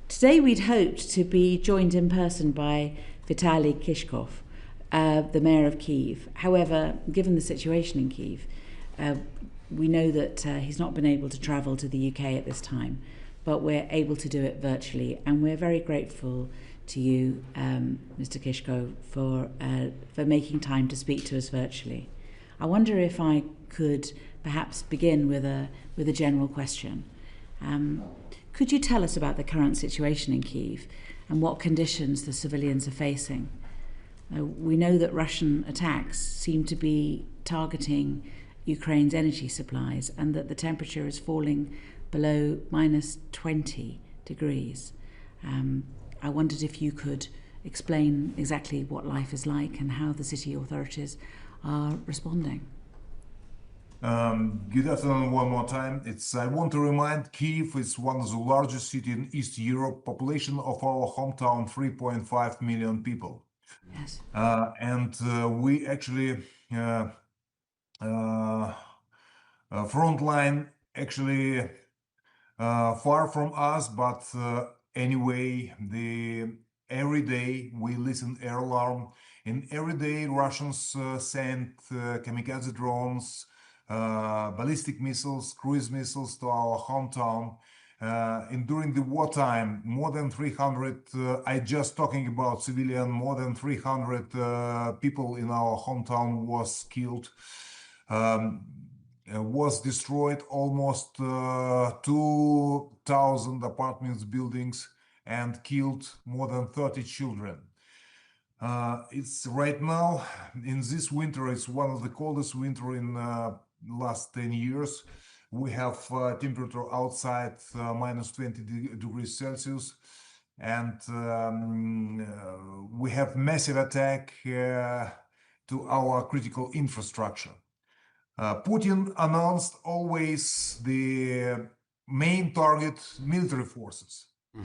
Today we'd hoped to be joined in person by Vitali Klitschko, the mayor of Kyiv. However, given the situation in Kyiv, we know that he's not been able to travel to the UK at this time, but we're able to do it virtually, and we're very grateful to you, Mr. Klitschko, for making time to speak to us virtually. I wonder if I could perhaps begin with a general question. Could you tell us about the current situation in Kyiv and what conditions the civilians are facing? We know that Russian attacks seem to be targeting Ukraine's energy supplies and that the temperature is falling below minus 20 degrees. I wondered if you could explain exactly what life is like and how the city authorities are responding. Good afternoon one more time. I want to remind Kyiv is one of the largest cities in East Europe, population of our hometown 3.5 million people. Yes. We actually frontline actually far from us, but anyway, every day we listen air alarm, and every day Russians send kamikaze drones, ballistic missiles, cruise missiles to our hometown. And during the wartime, more than 300, I just talking about civilian, more than 300 people in our hometown was killed, was destroyed almost 2,000 apartments, buildings, and killed more than 30 children. It's right now, in this winter, it's one of the coldest winter in last 10 years. We have temperature outside minus 20 degrees Celsius, and we have massive attack to our critical infrastructure. Putin announced always the main target military forces. A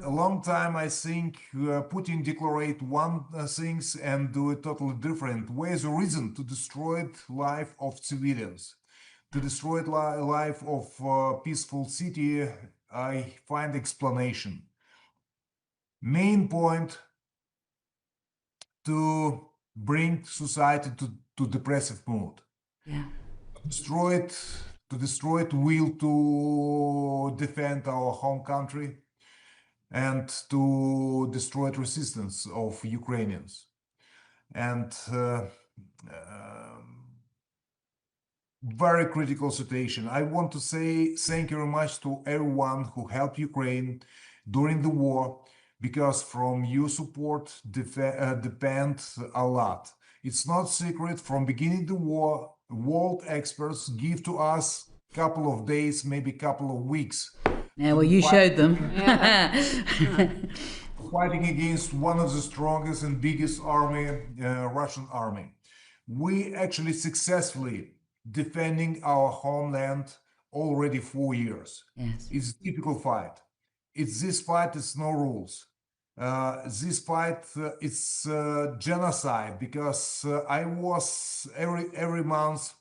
long time, I think Putin declared one things and do it totally different. Where is the reason to destroy life of civilians, to destroy life of peaceful city? I find explanation. Main point to bring society to depressive mood. Yeah. To destroy it will to defend our home country and to destroy resistance of Ukrainians. And very critical situation. I want to say thank you very much to everyone who helped Ukraine during the war, because from your support depends a lot. It's not secret, from beginning the war, world experts give to us couple of days, maybe couple of weeks. Yeah, well, you showed them. Fighting against one of the strongest and biggest army, Russian army. We actually successfully defending our homeland already 4 years. Yes. It's a difficult fight. This fight is no rules. This fight it's genocide, because I was every month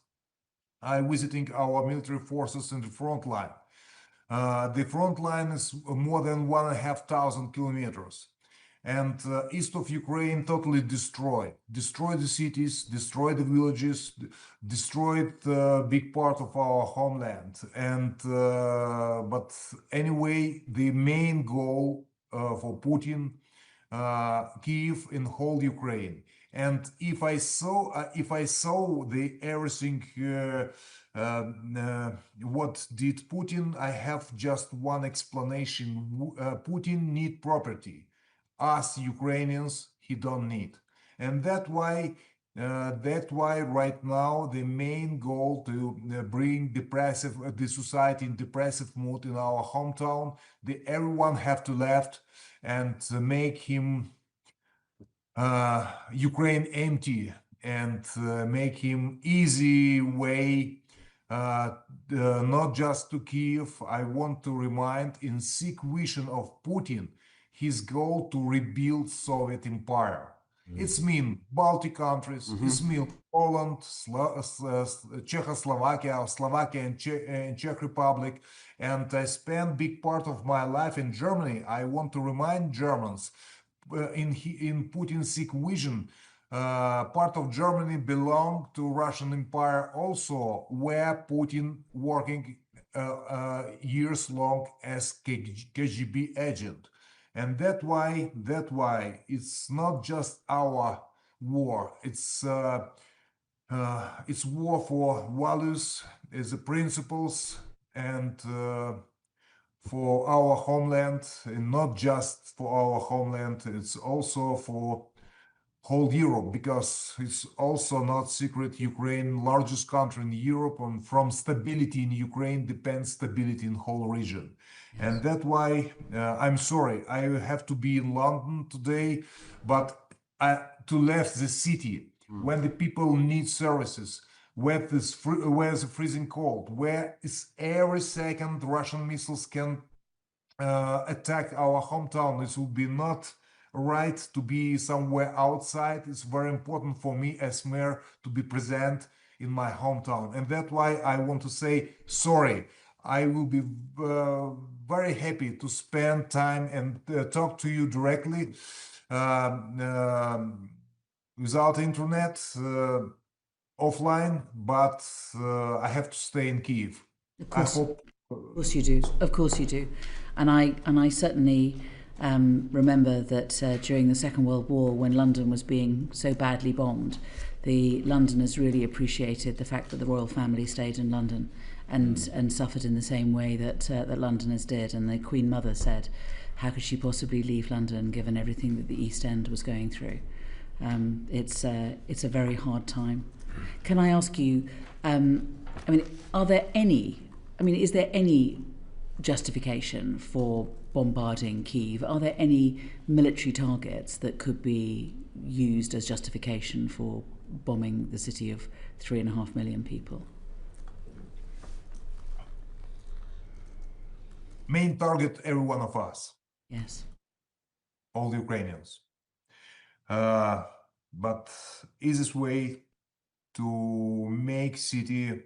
I visiting our military forces in the front line. The front line is more than 1,500 kilometers, and east of Ukraine totally destroyed the cities, destroyed the villages, destroyed a big part of our homeland. And but anyway, the main goal for Putin, Kyiv and whole Ukraine. And if I saw the everything what did Putin, I have just one explanation. Putin need property. Us Ukrainians, he don't need. And that's why right now the main goal to bring the society in depressive mood in our hometown, everyone have to left and make him Ukraine empty, and make him easy way, not just to Kyiv. I want to remind, in sick vision of Putin, his goal to rebuild Soviet empire. It's mean Baltic countries, it's mean Poland, Czechoslovakia, Slovakia and Czech Republic. And I spent big part of my life in Germany. I want to remind Germans, in Putin's sick vision, part of Germany belonged to Russian Empire also, where Putin working years long as KGB agent. And that's why it's not just our war. It's war for values, as the principles, and for our homeland, and not just for our homeland. It's also for whole Europe, because it's also not secret Ukraine, largest country in Europe, and from stability in Ukraine depends stability in whole region. Yes. And that's why I'm sorry, I have to be in London today, but to left the city when the people need services, where the freezing cold, where is every second Russian missiles can attack our hometown. It will be not right to be somewhere outside. It's very important for me as mayor to be present in my hometown, and that's why I want to say sorry. I will be very happy to spend time and talk to you directly without internet, offline, but I have to stay in Kyiv. Of course. Of course you do. Of course you do. And I certainly remember that during the Second World War, when London was being so badly bombed, the Londoners really appreciated the fact that the royal family stayed in London and suffered in the same way that Londoners did. And the Queen Mother said, how could she possibly leave London given everything that the East End was going through? It's a very hard time. Can I ask you, is there any justification for bombarding Kyiv? Are there any military targets that could be used as justification for bombing the city of 3.5 million people? Main target, every one of us. Yes. All the Ukrainians. But easiest way to make city,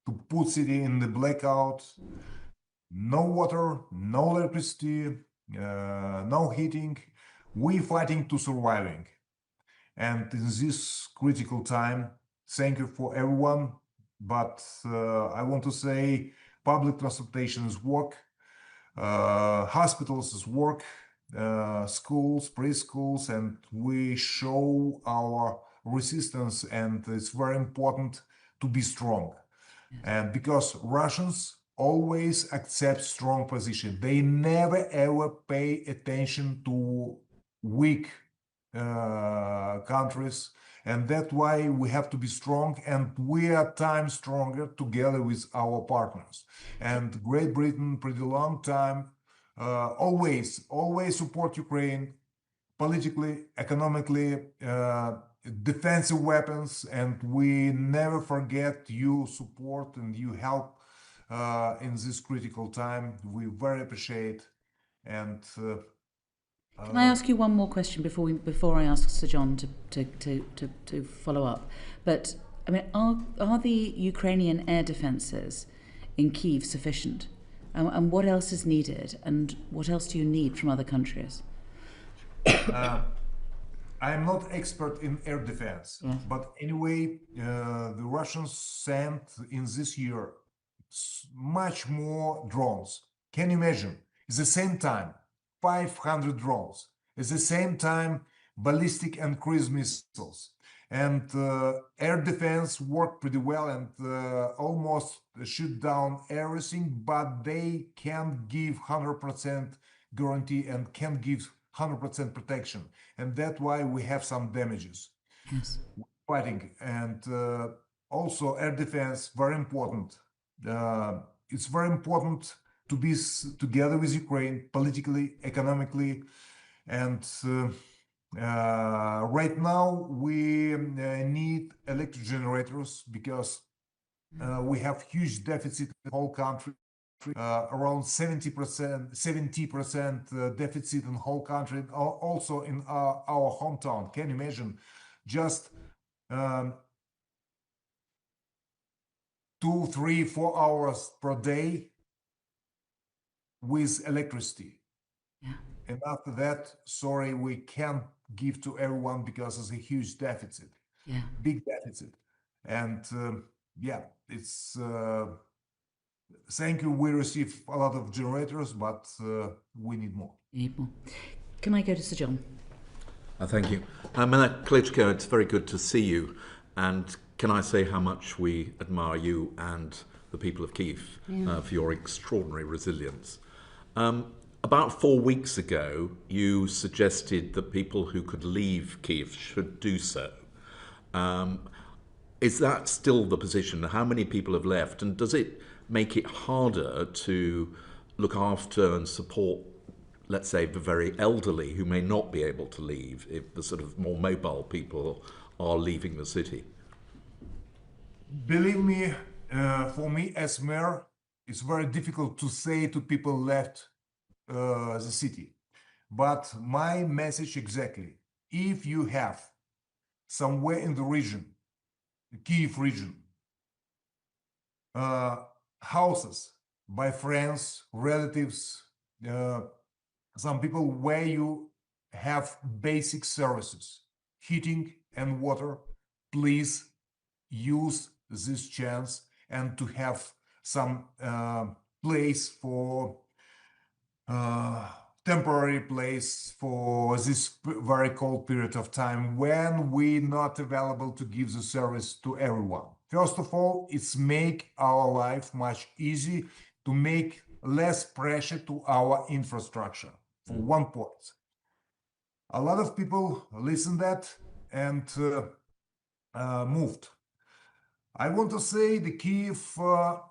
to put city in the blackout, no water, no electricity, no heating. We fighting to surviving. And in this critical time, thank you for everyone. But I want to say public transportation is work, hospitals is work, schools, preschools, and we show our resistance, and it's very important to be strong. Yes. And because Russians always accept strong position, they never ever pay attention to weak countries, and that's why we have to be strong, and we are time stronger together with our partners. And Great Britain, pretty long time, always support Ukraine politically, economically, defensive weapons, and we never forget you support and you help in this critical time. We very appreciate. And can I ask you one more question before I ask Sir John to follow up? But I mean, are the Ukrainian air defences in Kyiv sufficient? And what else is needed? And what else do you need from other countries? I am not expert in air defense, yes. But anyway, the Russians sent in this year much more drones. Can you imagine? At the same time, 500 drones. At the same time, ballistic and cruise missiles. And air defense worked pretty well and almost shoot down everything, but they can't give 100% guarantee and can't give 100% protection. And that's why we have some damages. Yes. Fighting. And also air defense, very important. It's very important to be together with Ukraine politically, economically, and right now we need electric generators because we have huge deficit in the whole country. around 70% deficit in whole country, also in our hometown. Can you imagine? Just 2, 3, 4 hours per day with electricity. Yeah. And after that, sorry, we can't give to everyone because it's a huge deficit. Yeah. Big deficit. And yeah, it's thank you. We receive a lot of generators, but we need more. You need more. Can I go to Sir John? Thank you. Mr. Klitschko, it's very good to see you. And can I say how much we admire you and the people of Kyiv for your extraordinary resilience. About 4 weeks ago, you suggested that people who could leave Kyiv should do so. Is that still the position? How many people have left? And does it make it harder to look after and support, let's say, the very elderly who may not be able to leave if the sort of more mobile people are leaving the city? Believe me, for me as mayor, it's very difficult to say to people left the city. But my message exactly, if you have somewhere in the region, the Kyiv region, houses by friends, relatives, some people where you have basic services, heating and water, please use this chance and to have some place for temporary place for this very cold period of time when we're not available to give the service to everyone. First of all, it's make our life much easier, to make less pressure to our infrastructure. For one point, a lot of people listened that and moved. I want to say the Kyiv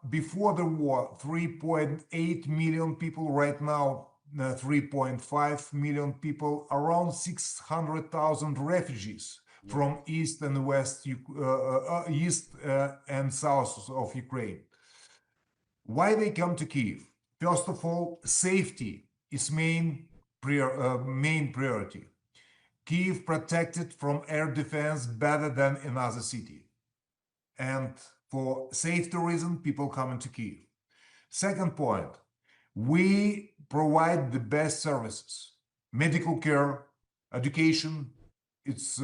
before the war, 3.8 million people, right now 3.5 million people, around 600,000 refugees from east and west, east and south of Ukraine. Why they come to Kyiv? First of all, safety is main priority. Kyiv protected from air defense better than another city. And for safety reason, people come into Kyiv. Second point, we provide the best services, medical care, education. It's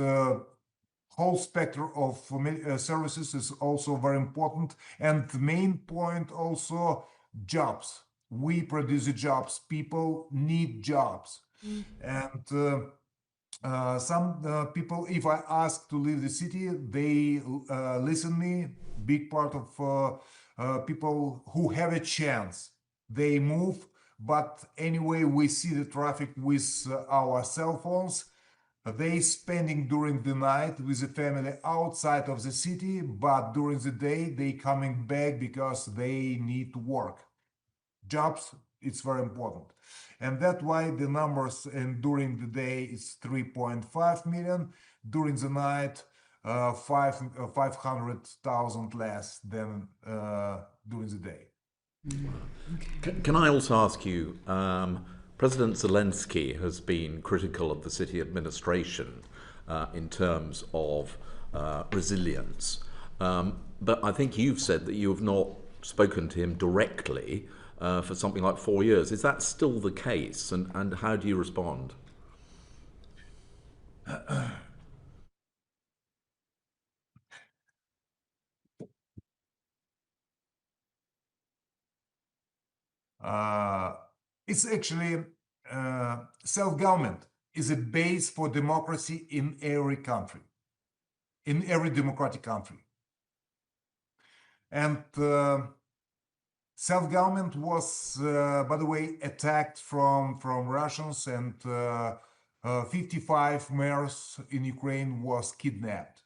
whole spectrum of services is also very important. And the main point also, jobs. We produce the jobs. People need jobs. And some people, if I ask to leave the city, they listen me. Big part of people who have a chance, they move. But anyway, we see the traffic with our cell phones. They spending during the night with the family outside of the city, but during the day they coming back because they need to work. Jobs, it's very important. And that's why the numbers during the day is 3.5 million. During the night, 500,000 less than during the day. Can I also ask you, President Zelensky has been critical of the city administration in terms of resilience. But I think you've said that you have not spoken to him directly for something like 4 years. Is that still the case? And how do you respond? It's actually self-government is a base for democracy in every country, in every democratic country. And self-government was, by the way, attacked from Russians, and 55 mayors in Ukraine was kidnapped.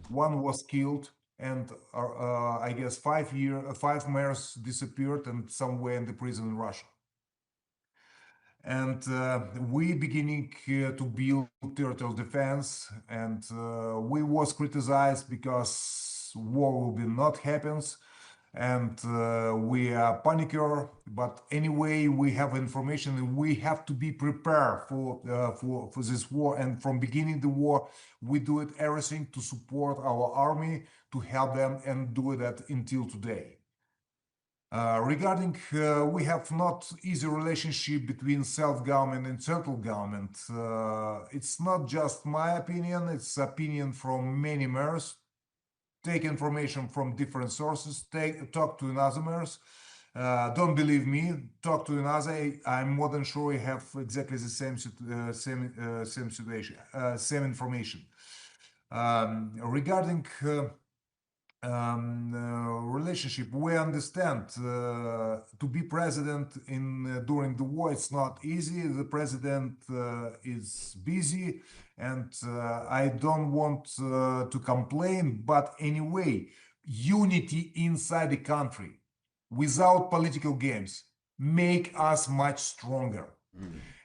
One was killed, and I guess 5 mayors disappeared and somewhere in the prison in Russia. And we beginning to build territorial defense, and we was criticized because war will be not happens. and we are panicker. But anyway, we have information, and we have to be prepared for this war. And from beginning the war, we do it everything to support our army, to help them, and do that until today. Regarding, we have not easy relationship between self-government and central government. It's not just my opinion, it's opinion from many mayors. Take information from different sources, talk to another mayors. Don't believe me, talk to another. I'm more than sure we have exactly the same situation, same information. Regarding relationship, we understand to be president during the war, it's not easy. The president is busy, and I don't want to complain, but anyway, unity inside the country without political games make us much stronger.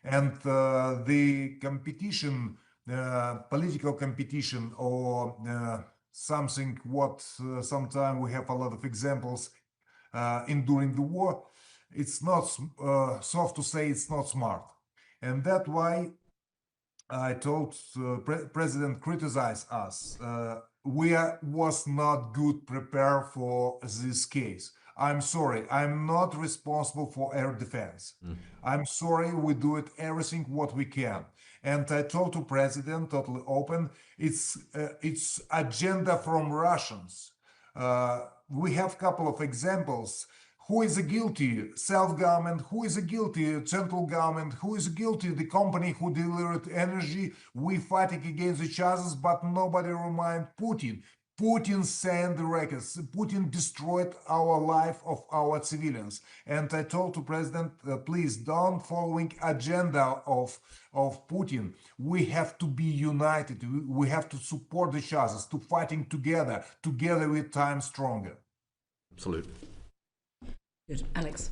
And the competition, political competition, or something what sometimes we have a lot of examples during the war, it's not soft to say, it's not smart. And that's why I told President criticize us. We was not good prepared for this case. I'm sorry, I'm not responsible for air defense. I'm sorry, we do it everything what we can. And I told to President totally open, it's agenda from Russians. We have couple of examples. Who is guilty? Self-government. Who is guilty? Central government. Who is guilty? The company who delivered energy. We fighting against each other, but nobody remind Putin. Putin sent the records. Putin destroyed our life of our civilians. And I told to President, please don't following agenda of Putin. We have to be united. We have to support each other, to fighting together. Together with time stronger. Absolutely. Good. Alex.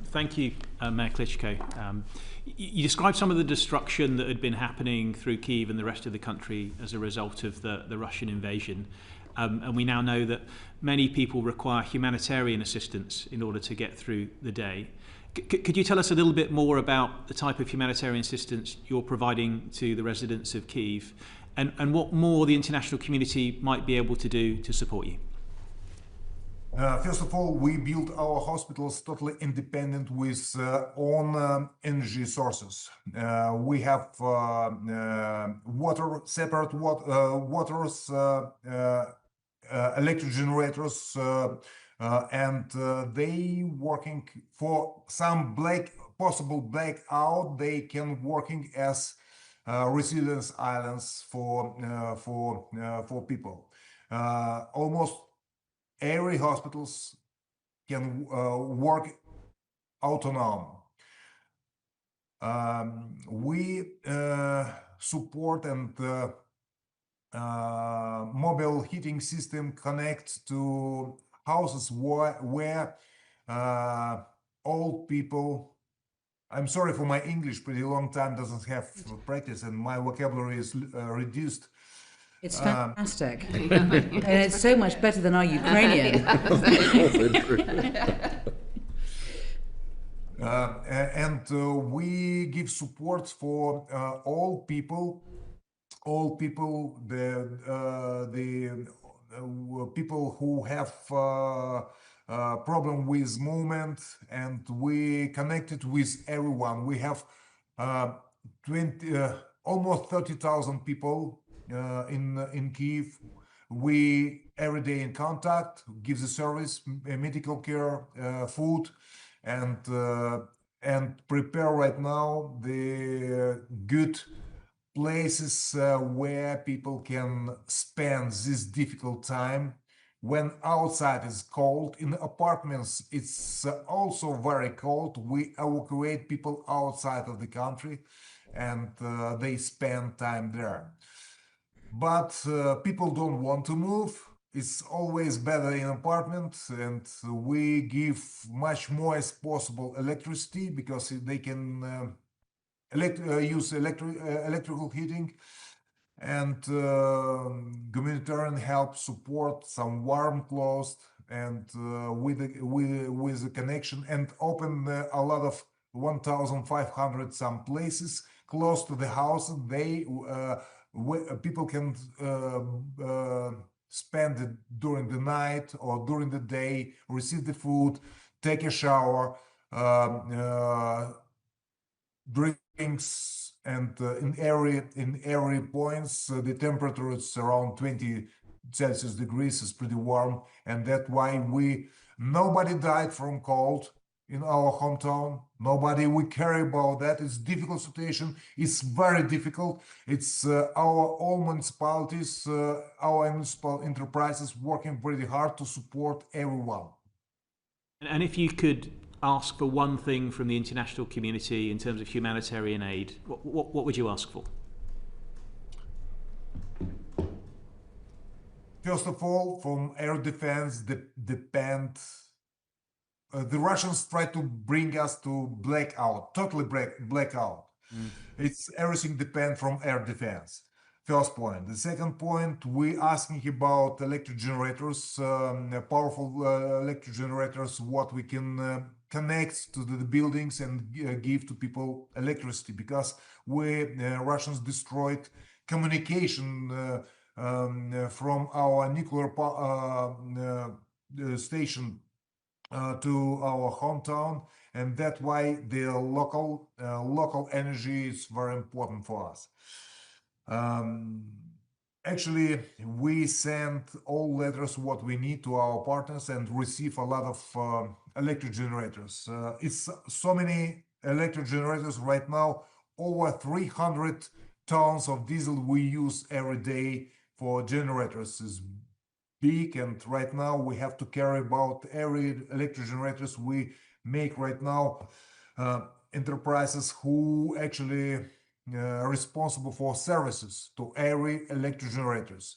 Thank you, Mayor Klitschko. You described some of the destruction that had been happening through Kyiv and the rest of the country as a result of the Russian invasion. And we now know that many people require humanitarian assistance in order to get through the day. Could you tell us a little bit more about the type of humanitarian assistance you're providing to the residents of Kyiv, and what more the international community might be able to do to support you? First of all, we built our hospitals totally independent with own energy sources. We have water, separate waters, electric generators, and they working for some possible blackout. They can working as resilience islands for people. Almost every hospitals can work autonomous. We support and mobile heating system connect to houses where old people. I'm sorry for my English, pretty long time doesn't have practice, and my vocabulary is reduced. It's fantastic. And it's so much better than our Ukrainian. And we give support for all people, the people who have problem with movement, and we connected with everyone. We have almost 30,000 people in Kyiv. We every day in contact, give the service, medical care, food, and prepare right now the good places where people can spend this difficult time when outside is cold. In apartments it's also very cold. We evacuate people outside of the country, and they spend time there. But people don't want to move. It's always better in apartment, and we give much more as possible electricity, because they can use electrical heating, and humanitarian help support, some warm clothes, and with the connection, and open a lot of 1,500 some places close to the house. They people can spend it during the night or during the day, receive the food, take a shower, drinks, and in every points the temperature is around 20 Celsius degrees, is pretty warm, and that's why nobody died from cold in our hometown. Nobody we care about that. It's difficult situation. It's very difficult. It's our all municipalities, our municipal enterprises working pretty hard to support everyone. And if you could ask for one thing from the international community in terms of humanitarian aid, what would you ask for? First of all, from air defense depend. The Russians try to bring us to blackout, totally blackout. It's everything depends from air defense. First point. The second point, we asking about electric generators, powerful electric generators, what we can connect to the buildings and give to people electricity, because Russians destroyed communication from our nuclear station to our hometown, and that's why the local energy is very important for us. Actually, we send all letters what we need to our partners and receive a lot of electric generators. It's so many electric generators right now, over 300 tons of diesel we use every day for generators is big, and right now we have to carry about every electric generators we make right now. Enterprises who actually responsible for services to every electric generators,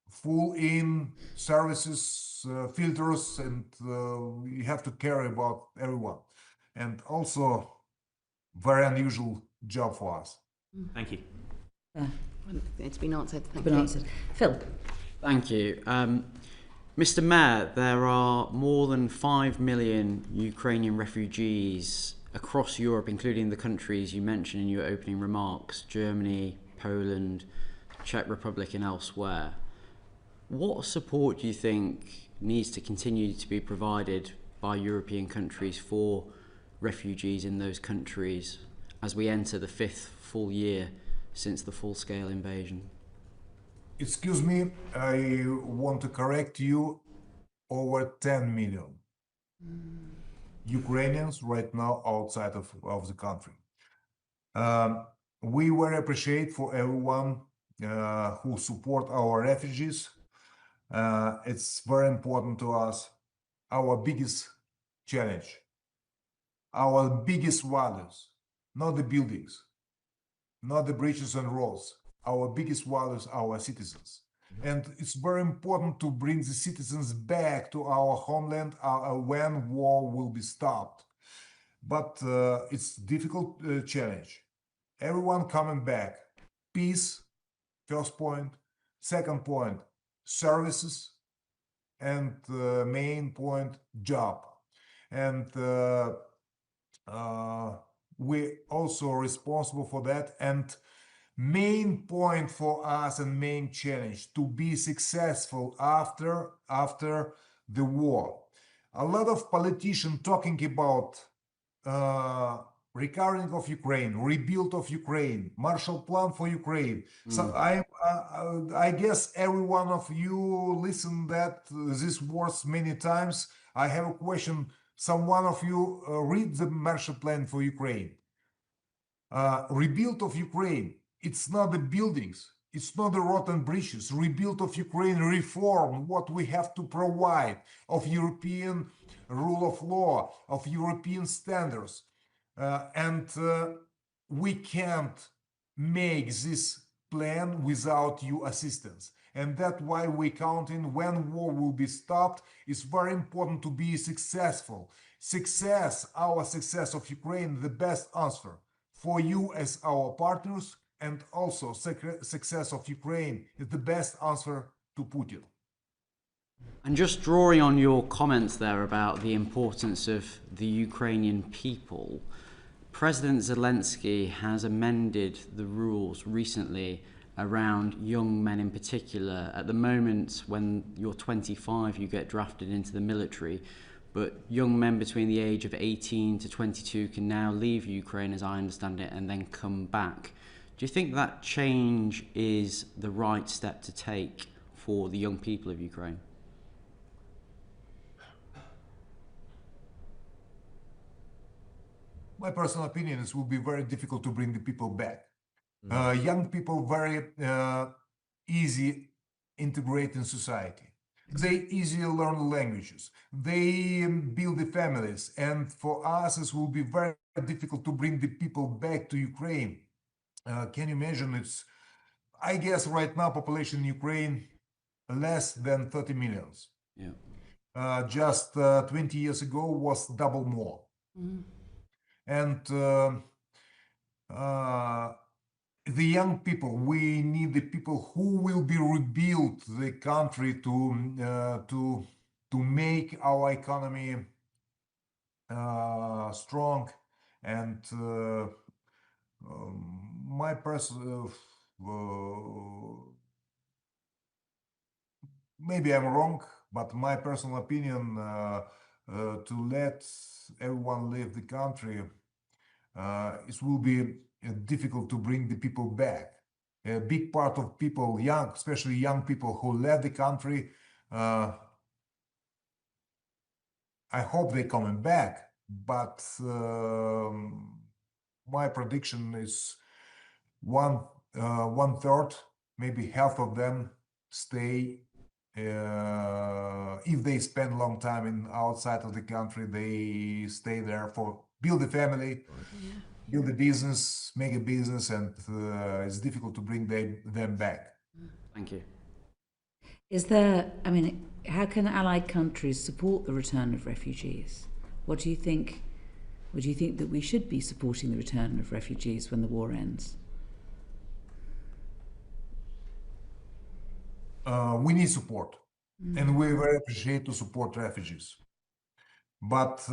full in services, filters, and you have to carry about everyone, and also very unusual job for us. Thank you. It's been answered. Thank It's been you. answered. Phil. Thank you. Mr. Mayor, there are more than 5 million Ukrainian refugees across Europe, including the countries you mentioned in your opening remarks, Germany, Poland, Czech Republic and elsewhere. What support do you think needs to continue to be provided by European countries for refugees in those countries as we enter the 5th full year since the full-scale invasion? Excuse me, I want to correct you, over 10 million Ukrainians right now outside of the country. We very appreciate for everyone who support our refugees. It's very important to us. Our biggest challenge, our biggest values, not the buildings, not the bridges and roads. Our biggest values are our citizens. And it's very important to bring the citizens back to our homeland when war will be stopped. But it's a difficult challenge. Everyone coming back. Peace, first point. Second point, services. And main point, job. And we also responsible for that. And main point for us and main challenge to be successful after the war. A lot of politicians talking about recovering of Ukraine, rebuild of Ukraine, Marshall Plan for Ukraine. So I guess every one of you listen that these words many times. I have a question. Some one of you read the Marshall Plan for Ukraine. Rebuild of Ukraine. It's not the buildings, it's not the rotten bridges. Rebuild of Ukraine, reform, what we have to provide of European rule of law, of European standards. And we can't make this plan without your assistance. And that's why we counting when war will be stopped. It's very important to be successful. Our success of Ukraine, the best answer for you as our partners. And also, success of Ukraine is the best answer to Putin. And just drawing on your comments there about the importance of the Ukrainian people, President Zelensky has amended the rules recently around young men in particular. At the moment, when you're 25, you get drafted into the military, but young men between the age of 18 to 22 can now leave Ukraine, as I understand it, and then come back. Do you think that change is the right step to take for the young people of Ukraine? My personal opinion is it will be very difficult to bring the people back. Young people very easy integrate in society. They easily learn languages. They build the families. And for us, it will be very difficult to bring the people back to Ukraine. Can you imagine? I guess right now population in Ukraine less than 30 millions. Yeah. Just 20 years ago was double more. And the young people, we need the people who will be rebuild the country to make our economy strong. And my personal, maybe I'm wrong, but my personal opinion, to let everyone leave the country, it will be difficult to bring the people back. A big part of people, young, especially young people who left the country, I hope they're coming back, but my prediction is one third, maybe half of them stay. If they spend a long time in outside of the country, they stay there for build a family, build a business, make a business, and it's difficult to bring them back. Thank you. Is there, I mean, how can allied countries support the return of refugees? What do you think? Would you think that we should be supporting the return of refugees when the war ends? We need support, and we very appreciate to support refugees. But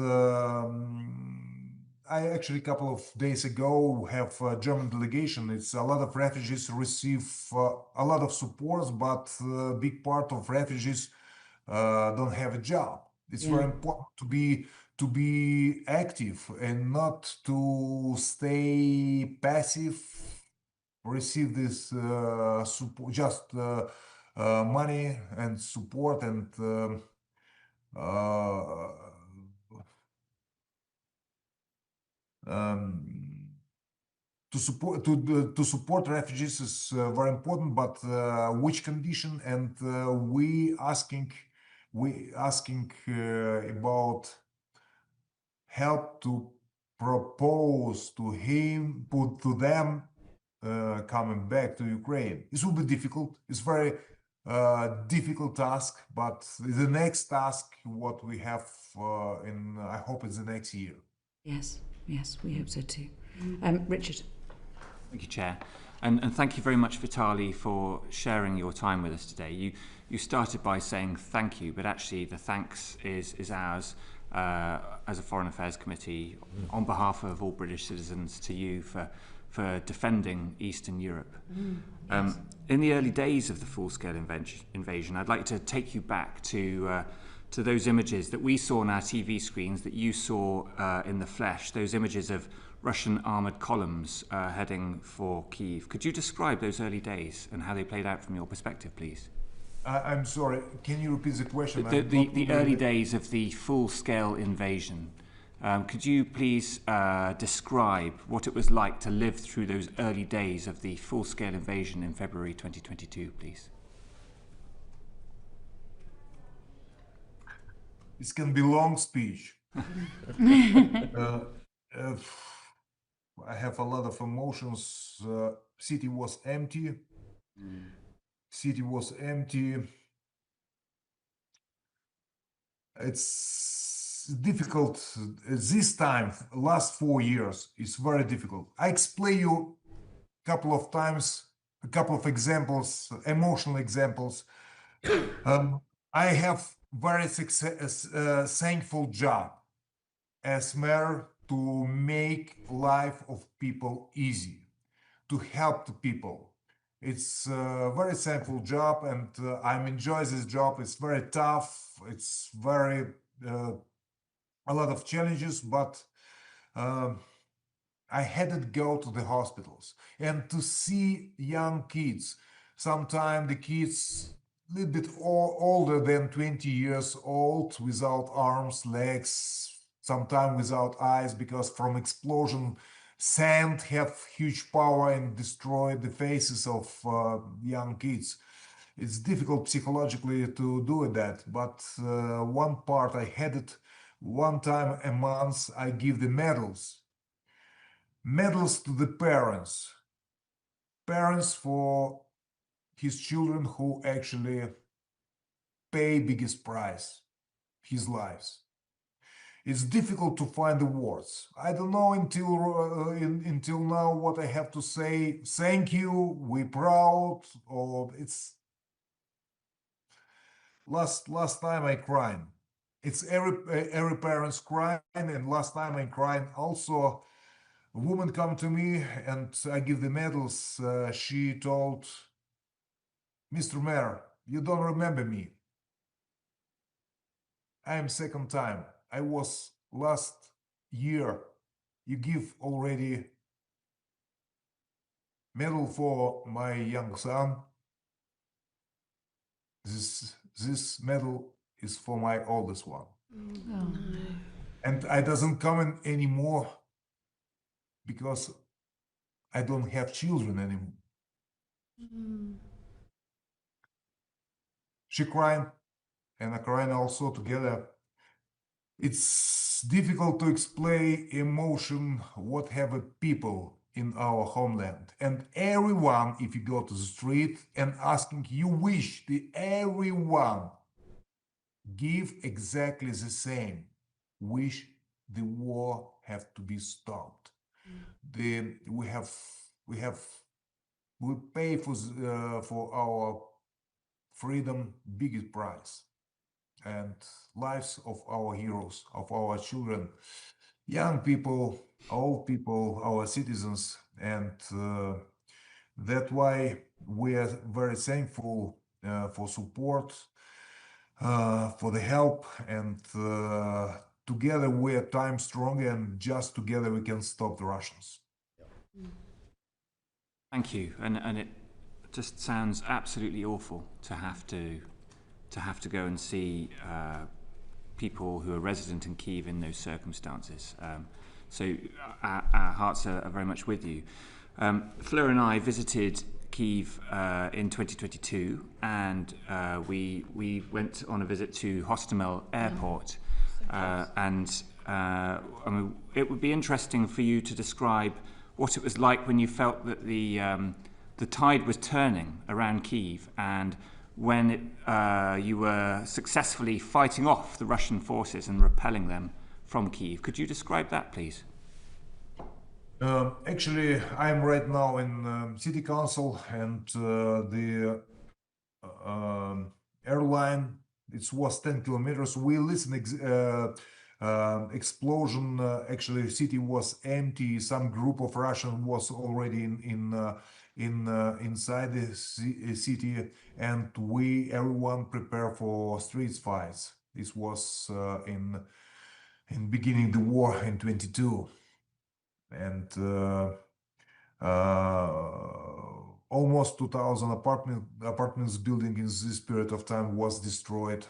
I actually, a couple of days ago, have a German delegation. It's a lot of refugees receive a lot of support, but a big part of refugees don't have a job. It's very important to be active and not to stay passive, receive this support, just money and support, and to support refugees is very important, but which condition? And we asking about help to propose to him, put to them coming back to Ukraine. This will be difficult. It's very difficult task, but the next task, what we have I hope it's the next year. Yes, we hope so too. Richard. Thank you, Chair. And thank you very much, Vitali, for sharing your time with us today. You started by saying thank you, but actually the thanks is ours as a Foreign Affairs Committee on behalf of all British citizens to you for defending Eastern Europe. Yes. In the early days of the full-scale invasion, I'd like to take you back to those images that we saw on our TV screens, that you saw in the flesh, those images of Russian armoured columns heading for Kyiv. Could you describe those early days and how they played out from your perspective, please? I'm sorry, can you repeat the question? The early days of the full-scale invasion. Could you please describe what it was like to live through those early days of the full-scale invasion in February 2022, please? This can be a long speech. I have a lot of emotions. City was empty. City was empty. It's difficult. This time, last 4 years, it's very difficult. I explain you a couple of times, a couple of examples, emotional examples. I have very thankful job as mayor to make life of people easy, to help the people. It's a very thankful job, and I'm enjoy this job. It's very tough. It's very a lot of challenges, but I had to go to the hospitals and to see young kids. Sometimes the kids a little bit older than 20 years old, without arms, legs, sometimes without eyes, because from explosion, sand have huge power and destroy the faces of young kids. It's difficult psychologically to do that, but one part I had it one time a month. I give the medals to the parents for his children who actually pay biggest price, his lives. It's difficult to find the words. I don't know until now what I have to say. Thank you, we proud, or it's last time I cried. It's every parent's crying, and last time I cried also. A woman come to me and I give the medals. She told, Mr. Mayor, you don't remember me. I am second time. I was last year. You give already medal for my young son. This medal is for my oldest one. Oh. And I doesn't come in anymore because I don't have children anymore. She crying and I crying also together. It's difficult to explain emotion what have a people in our homeland. And everyone, if you go to the street and asking, you wish the everyone give exactly the same. Wish the war have to be stopped. We pay for our freedom biggest price, and lives of our heroes, of our children, young people, old people, our citizens, and that's why we are very thankful for support, for the help, and together we are time strong, and just together we can stop the Russians. Thank you, and it just sounds absolutely awful to have to go and see people who are resident in Kyiv in those circumstances. So our hearts are very much with you. Fleur and I visited Kyiv in 2022, and we went on a visit to Hostomel Airport, and I mean, it would be interesting for you to describe what it was like when you felt that the tide was turning around Kyiv, and when you were successfully fighting off the Russian forces and repelling them from Kyiv. Could you describe that, please? Actually, I'm right now in city council, and the airline, it was 10 kilometers. We listen explosion. Actually, city was empty. Some group of Russian was already inside the city, and everyone prepare for street fights. This was in beginning the war in 22, and almost 2,000 apartments building in this period of time was destroyed.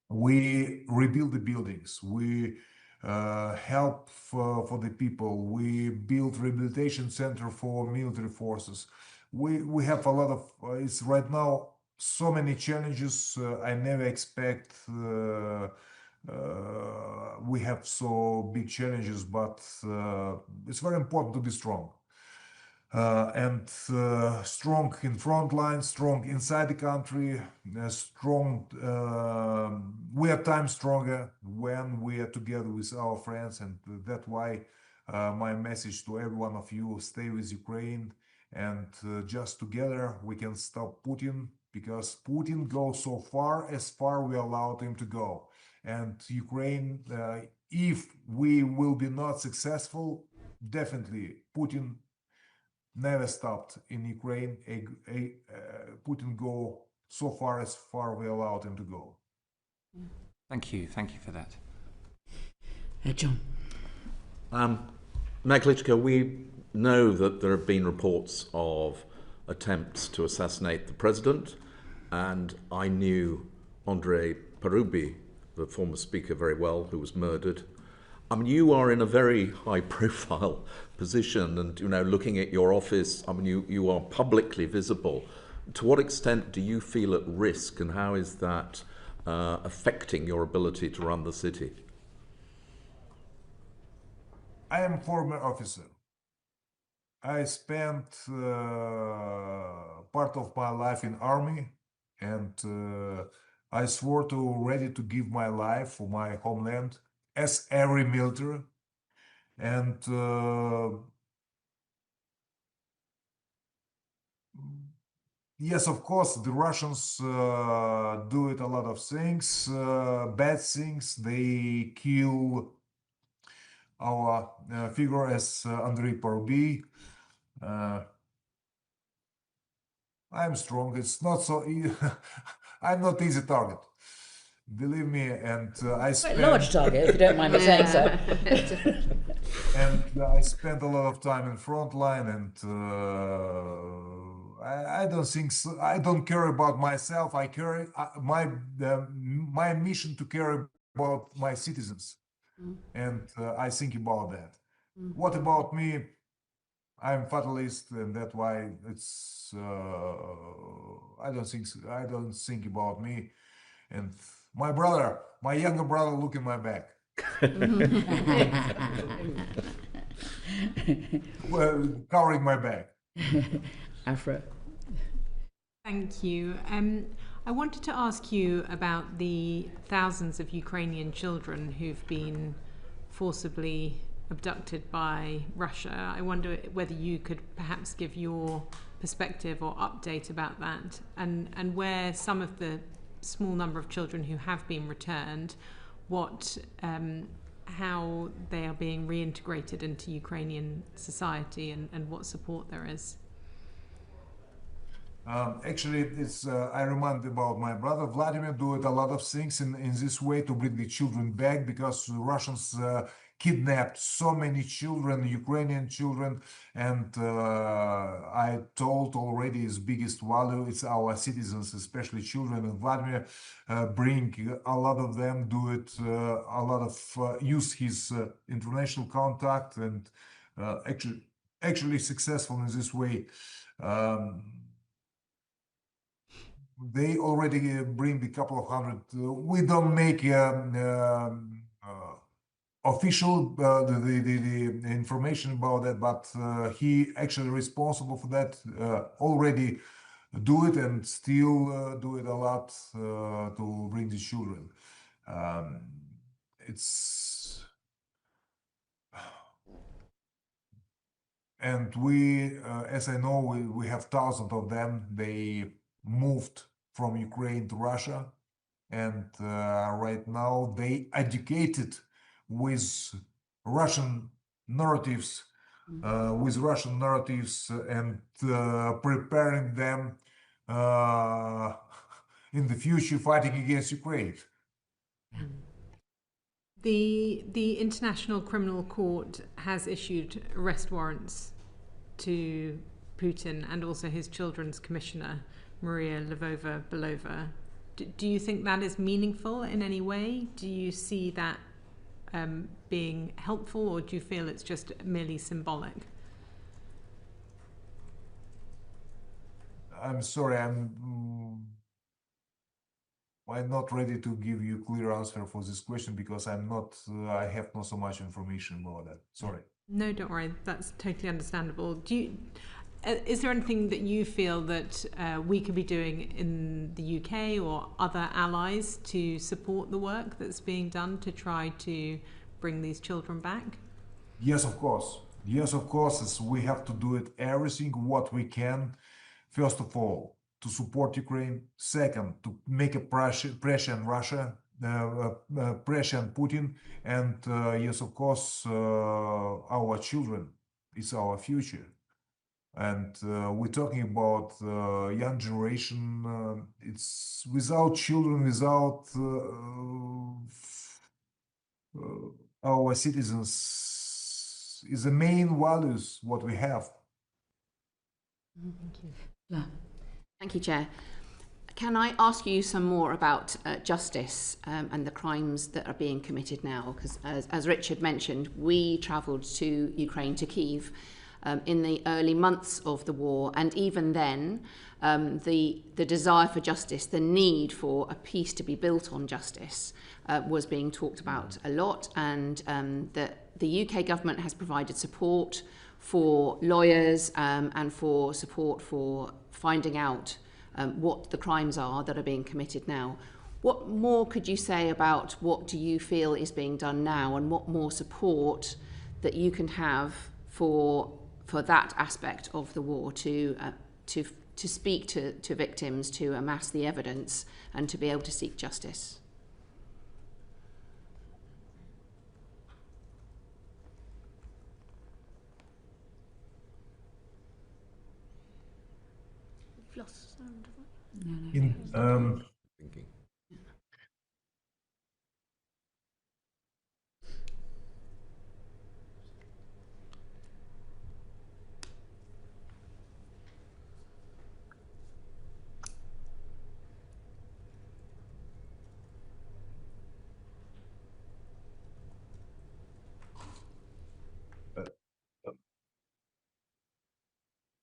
We rebuild the buildings. We help for the people. We build rehabilitation center for military forces. We have a lot of, it's right now so many challenges. I never expect we have so big challenges, but it's very important to be strong. And strong in front line, strong inside the country, strong. We are time stronger when we are together with our friends, and that's why my message to every one of you: stay with Ukraine, and just together we can stop Putin. because Putin goes so far as far we allowed him to go. And Ukraine, if we will be not successful, definitely Putin never stopped in Ukraine. Putin go so far as far we allowed him to go. Thank you for that. John. Mayor Klitschko, we know that there have been reports of attempts to assassinate the president, and I knew Andrei Parubi, the former speaker, very well, who was murdered. I mean, you are in a very high-profile position, and looking at your office, I mean, you are publicly visible. To what extent do you feel at risk, and how is that affecting your ability to run the city? I am a former officer. I spent part of my life in army, and I swore ready to give my life for my homeland, as every military. And yes, of course, the Russians do it a lot of things, bad things. They kill our figure as Andrei Parubi. I'm strong. It's not so easy. I'm not easy target, believe me. And I spent Quite large target, if you don't mind me saying so. and I spent a lot of time in front line, and I don't think so. I don't care about myself. I care my mission to care about my citizens, and I think about that. What about me? I'm fatalist, and that's why it's. I don't think about me, and my brother, my younger brother, look in my back. Well, covering my back. Afra. Thank you. I wanted to ask you about the thousands of Ukrainian children who've been forcibly abducted by Russia. I wonder whether you could perhaps give your perspective or update about that, and where some of the small number of children who have been returned, how they are being reintegrated into Ukrainian society, and what support there is. Actually, it's I remind about my brother Vladimir do it a lot of things in this way to bring the children back, because the Russians kidnapped so many children, Ukrainian children, and I told already his biggest value it's our citizens, especially children, and Vladimir bring a lot of them, do it a lot of use his international contact, and actually successful in this way. They already bring a couple of hundred. We don't make official the information about that, but he actually responsible for that. Already do it, and still do it a lot to bring the children. And we, as I know, we have thousands of them. They moved from Ukraine to Russia, and right now they educated with Russian narratives, and preparing them in the future fighting against Ukraine. The International Criminal Court has issued arrest warrants to Putin and also his children's commissioner, Maria Lvova-Belova. Do you think that is meaningful in any way? Do you see that being helpful, or do you feel it's just merely symbolic? I'm sorry, I'm not ready to give you a clear answer for this question, because I have not so much information about that. Sorry. No, don't worry. That's totally understandable. Is there anything that you feel that we could be doing in the UK or other allies to support the work that's being done to try to bring these children back? Yes, of course. Yes, of course. We have to do it everything what we can. First of all, to support Ukraine. Second, to make a pressure on Russia, pressure on Putin, and yes, of course, our children is our future. And we're talking about young generation. It's without children, without our citizens, is the main values what we have. Thank you. Yeah. Thank you, Chair. Can I ask you some more about justice and the crimes that are being committed now? Because as Richard mentioned, we travelled to Ukraine, to Kyiv, in the early months of the war, and even then, the desire for justice, the need for a peace to be built on justice, was being talked about a lot, and the UK government has provided support for lawyers and for support for finding out what the crimes are that are being committed now. What more could you say about what do you feel is being done now, and what more support that you can have for that aspect of the war to speak to victims, to amass the evidence, and to be able to seek justice? You've lost sound. Thinking.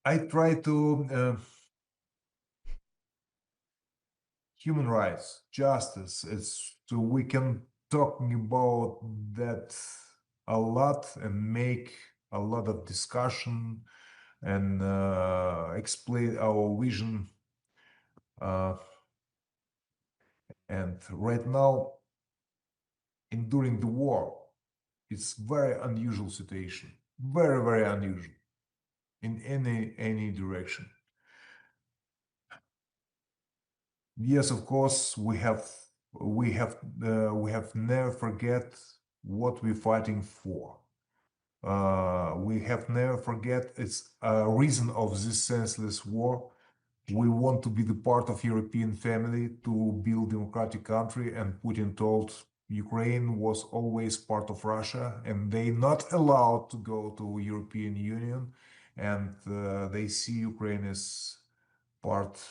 I try to human rights, justice. So we can talking about that a lot and make a lot of discussion and explain our vision. And right now, during the war, it's very unusual situation, very, very unusual in any direction. Yes, of course, we have never forget what we're fighting for. We have never forget it's a reason of this senseless war. We want to be the part of European family, to build democratic country, and Putin told Ukraine was always part of Russia, and they not allowed to go to European Union, and they see Ukraine as part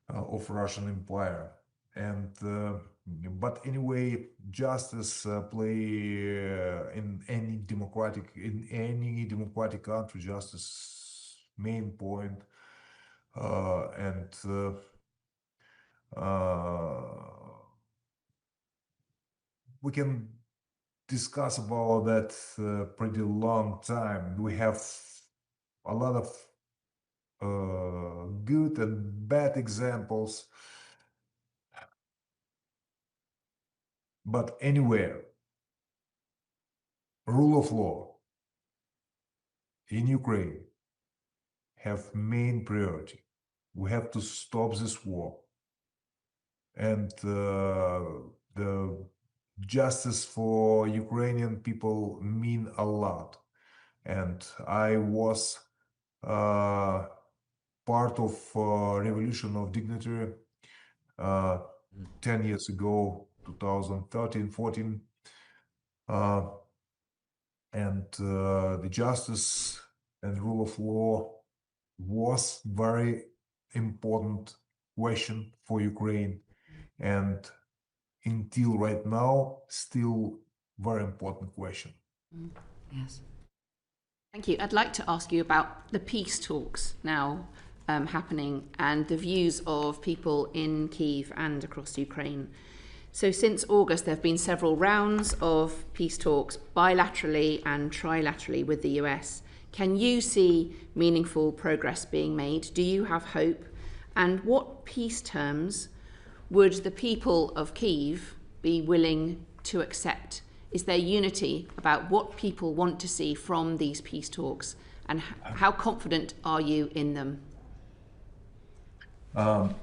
of Russian Empire. And but anyway, justice play in any democratic country, justice main point. And we can discuss about that pretty long time. We have a lot of good and bad examples, but anywhere, rule of law in Ukraine have main priority. We have to stop this war, and the justice for Ukrainian people mean a lot. And I was part of Revolution of Dignity 10 years ago, 2013-14, and the justice and rule of law was very important question for Ukraine, and until right now, still very important question. Yes. Thank you. I'd like to ask you about the peace talks now happening and the views of people in Kyiv and across Ukraine. So since August, there have been several rounds of peace talks bilaterally and trilaterally with the US. Can you see meaningful progress being made? Do you have hope? And what peace terms would the people of Kyiv be willing to accept? Is there unity about what people want to see from these peace talks, and how confident are you in them? Um,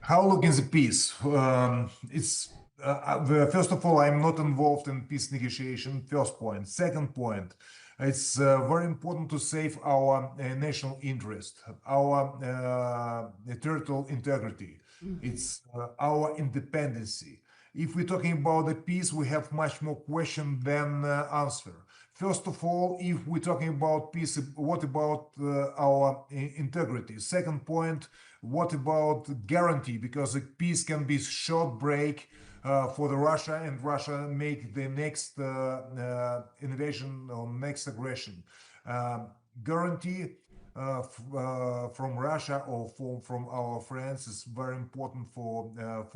How looking the peace? First of all, I'm not involved in peace negotiation. First point. Second point, it's very important to save our national interest, our territorial integrity. It's our independency. If we're talking about the peace, we have much more question than answer. First of all, if we're talking about peace, what about our integrity? Second point, what about guarantee? Because a peace can be short break for the Russia, and Russia make the next invasion or next aggression. Guarantee from Russia or from our friends is very important for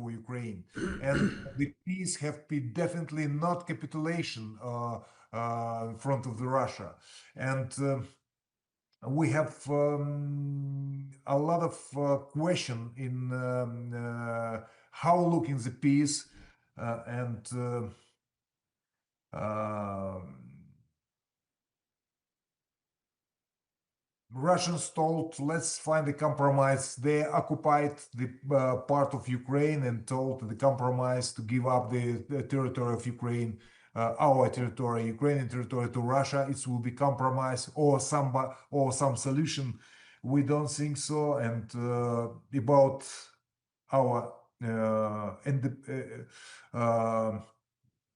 Ukraine. And the peace have been definitely not capitulation in front of the Russia. And we have a lot of question in how looking the peace and Russians told, let's find a compromise. They occupied the part of Ukraine and told the compromise to give up the territory of Ukraine, our territory, Ukrainian territory, to Russia. It will be compromise or some solution. We don't think so. And about our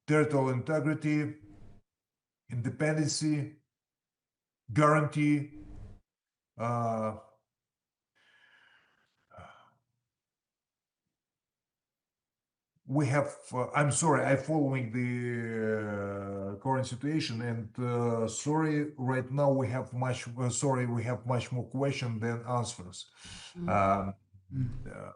territorial integrity, independency, guarantee. We have, I'm sorry, I'm following the current situation, and sorry, right now we have much, we have much more questions than answers.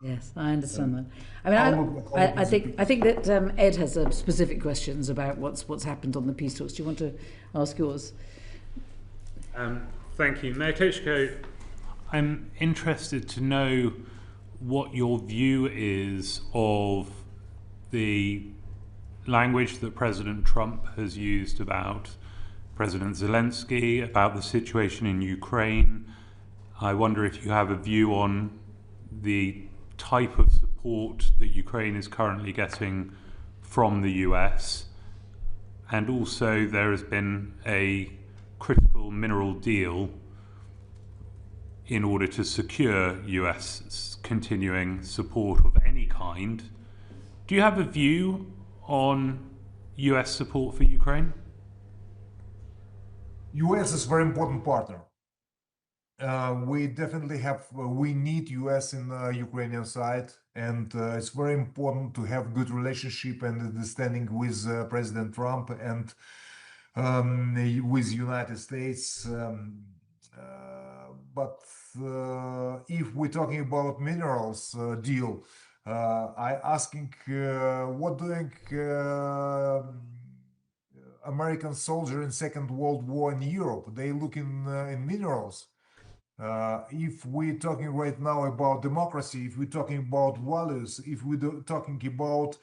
Yes, I understand that. I mean, I think that Ed has specific questions about what's happened on the peace talks. Do you want to ask yours? Thank you. Mayor Klitschko, I'm interested to know what your view is of the language that President Trump has used about President Zelensky, about the situation in Ukraine. I wonder if you have a view on the type of support that Ukraine is currently getting from the US. And also there has been a critical mineral deal in order to secure US continuing support of any kind. Do you have a view on US support for Ukraine? US is a very important partner. We definitely have, we need US in the Ukrainian side, and it's very important to have good relationship and understanding with President Trump and with United States. But if we're talking about minerals deal, I asking what doing American soldier in Second World War in Europe? They looking in minerals. If we're talking right now about democracy, if we're talking about values, if we're talking about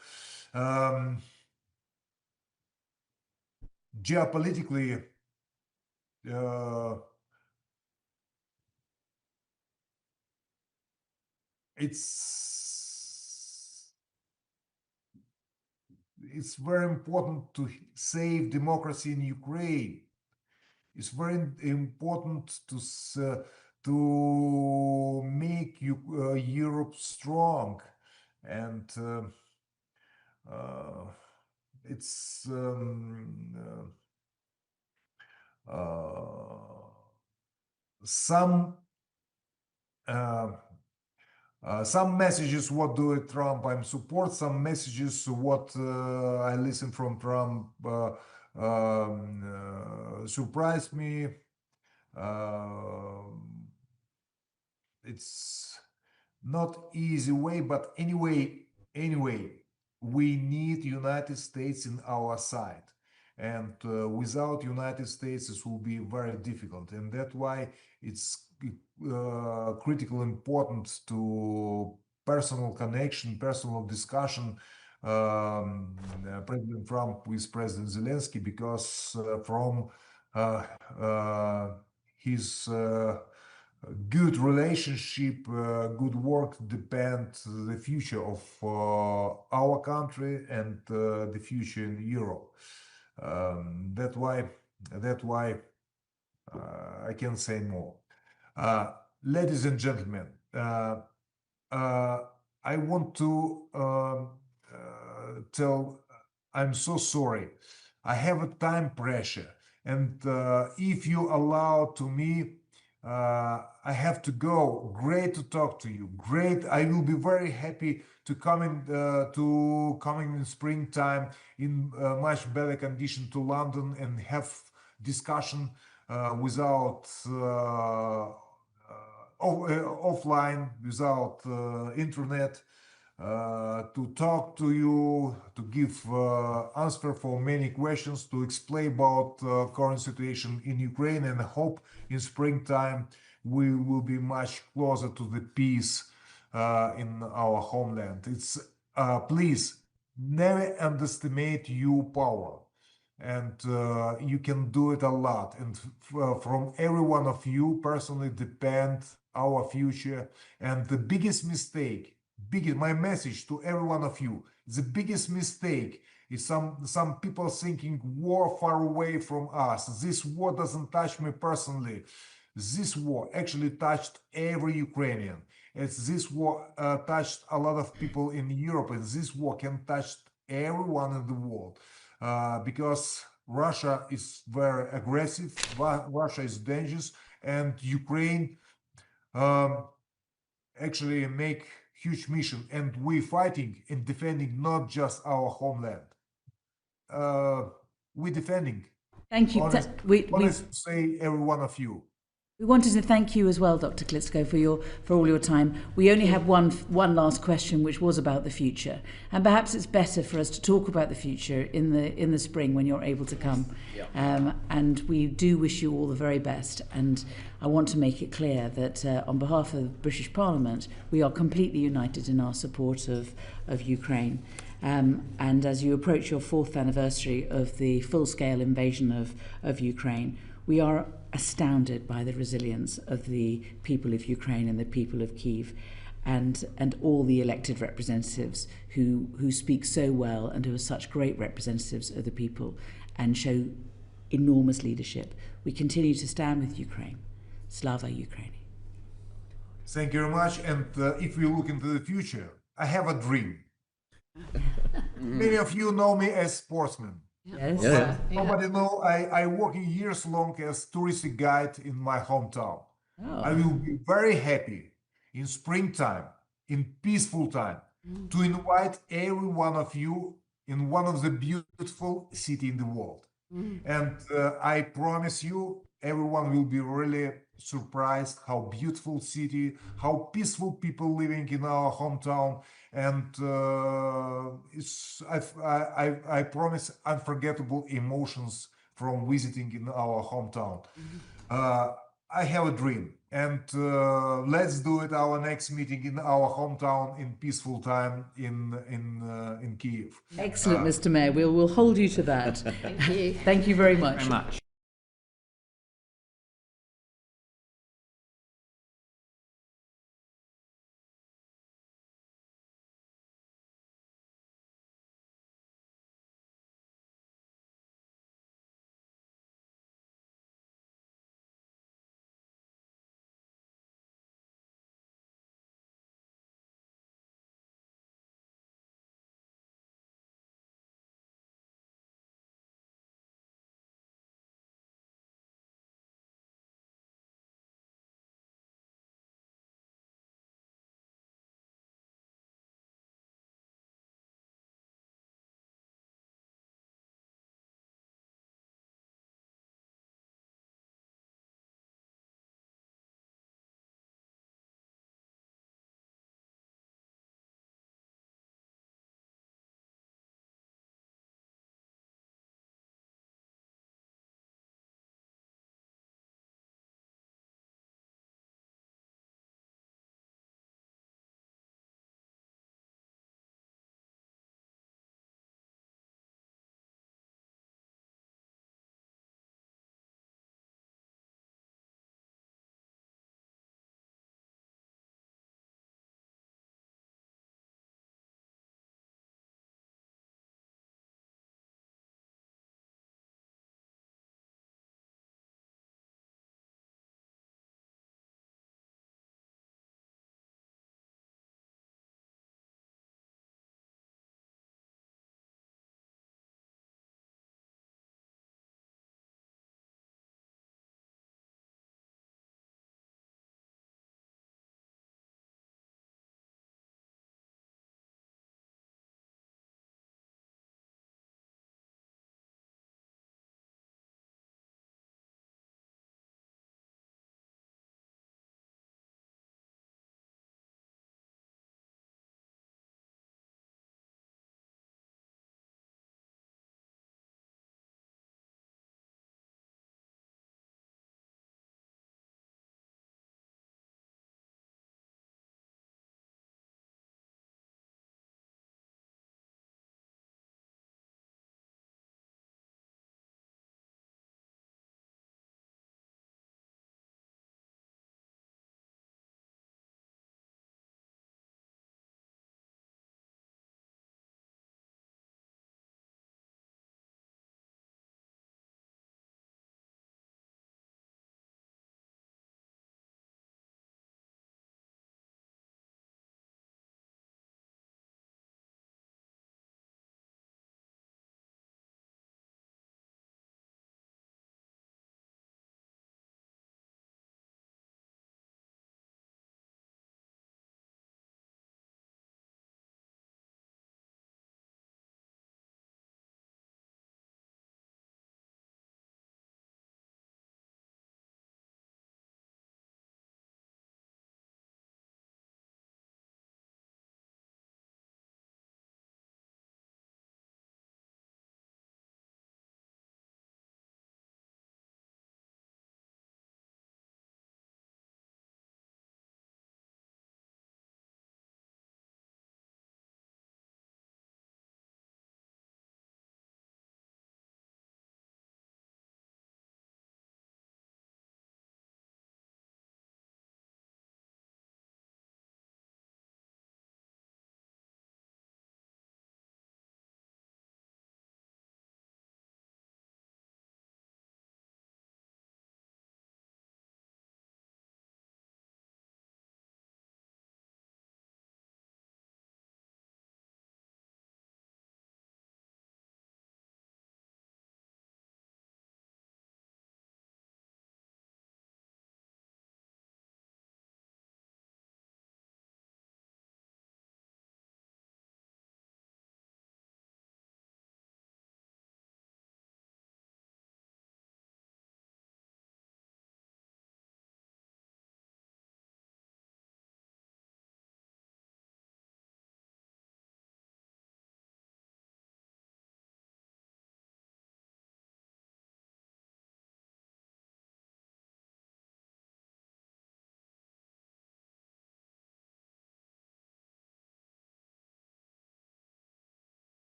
geopolitically, it's very important to save democracy in Ukraine. It's very important to make Europe strong, and it's some messages what do Trump I'm support, some messages what I listen from Trump surprised me. It's not easy way, but anyway, we need United States in our side, and without United States, it will be very difficult, and that's why it's critical important to personal connection, personal discussion President Trump with President Zelensky, because from his good relationship, good work depends the future of our country and the future in Europe. That's why I can't say more. Ladies and gentlemen, I want to tell I'm so sorry. I have a time pressure, and if you allow to me, I have to go. Great to talk to you. Great. I will be very happy to coming in springtime in much better condition to London and have discussion without offline, without internet, to talk to you, to give answer for many questions, to explain about current situation in Ukraine, and I hope in springtime we will be much closer to the peace in our homeland. It's please never underestimate your power, and you can do it a lot. And from every one of you personally depend our future. And the biggest mistake, my message to every one of you, the biggest mistake is some people thinking war far away from us. This war doesn't touch me personally. This war actually touched every Ukrainian. This war touched a lot of people in Europe, and this war can touch everyone in the world, because Russia is very aggressive, Russia is dangerous, and Ukraine actually make huge mission, and we're fighting and defending not just our homeland. We're defending. Thank you. Honest to say, every one of you. We wanted to thank you as well, Dr. Klitschko, for all your time. We only have one last question, which was about the future, and perhaps it's better for us to talk about the future in the spring when you're able to come. And we do wish you all the very best. And I want to make it clear that on behalf of the British Parliament, we are completely united in our support of Ukraine. And as you approach your 4th anniversary of the full-scale invasion of Ukraine, we are astounded by the resilience of the people of Ukraine and the people of Kyiv, and all the elected representatives who speak so well and who are such great representatives of the people and show enormous leadership. We continue to stand with Ukraine. Slava Ukraini. Thank you very much. And if we look into the future, I have a dream. Many of you know me as sportsman. Yes. Yeah. Nobody know I working years long as touristic guide in my hometown. Oh. I will be very happy in springtime, in peaceful time, to invite every one of you in one of the beautiful city in the world. And I promise you, everyone will be really surprised how beautiful city, how peaceful people living in our hometown, and I promise unforgettable emotions from visiting in our hometown. I have a dream, and let's do it. Our next meeting in our hometown in peaceful time in Kyiv. Excellent, Mr. Mayor. We'll hold you to that. Thank you. Thank you very much. Very much.